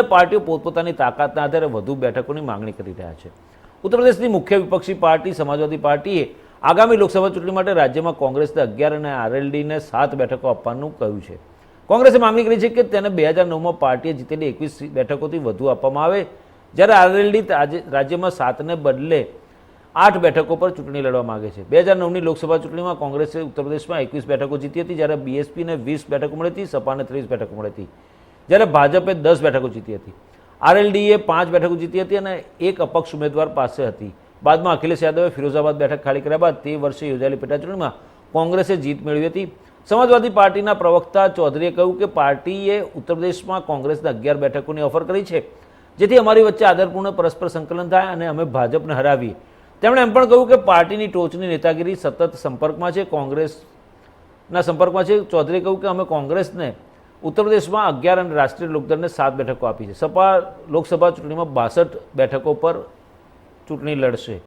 પાર્ટીઓ પોતપોતાની તાકાતના આધારે વધુ બેઠકોની માંગણી કરી રહ્યા છે। ઉત્તર પ્રદેશની મુખ્ય વિપક્ષી પાર્ટી સમાજવાદી પાર્ટીએ આગામી લોકસભા ચૂંટણી માટે રાજ્યમાં કોંગ્રેસને 11 અને આરએલડીને 7 બેઠકો આપવાનું કહ્યું છે। કોંગ્રેસે માંગણી કરી છે કે તેને 2009માં પાર્ટીએ જીતેલી 21 બેઠકોથી વધુ આપવામાં આવે, જ્યારે આરએલડી રાજ્યમાં 7ને બદલે 8 બેઠકો પર ચૂંટણી લડવા માંગે છે। 2009ની લોકસભા ચૂંટણીમાં કોંગ્રેસે ઉત્તર પ્રદેશમાં 21 બેઠકો જીતી હતી, જ્યારે બીએસપીને 20 બેઠકો મળી હતી, સપાને 30 બેઠકો મળી હતી, જ્યારે ભાજપે 10 બેઠકો જીતી હતી। આરએલડીએ 5 બેઠકો જીતી હતી અને એક અપક્ષ ઉમેદવાર પાસે હતી। બાદમાં અખિલેશ યાદવે ફિરોઝાબાદ બેઠક ખાલી કર્યા બાદ તે વર્ષે યોજાયેલી પેટાચૂંટણીમાં કોંગ્રેસે જીત મેળવી હતી। સમાજવાદી પાર્ટીના પ્રવક્તા ચૌધરીએ કહ્યું કે પાર્ટીએ ઉત્તર પ્રદેશમાં કોંગ્રેસને 11 બેઠકોની ઓફર કરી છે, જેથી અમારી વચ્ચે આદરપૂર્ણ પરસ્પર સંકલન થાય અને અમે ભાજપને હરાવીએ। તેમણે એમ પણ કહ્યું કે પાર્ટીની ટોચની નેતાગીરી સતત સંપર્કમાં છે, કોંગ્રેસના સંપર્કમાં છે। ચૌધરીએ કહ્યું કે અમે કોંગ્રેસને ઉત્તર પ્રદેશમાં 11 અને રાષ્ટ્રીય લોકદળને 7 બેઠકો આપી છે। સપા લોકસભા ચૂંટણીમાં 62 બેઠકો પર ચૂંટણી લડશે।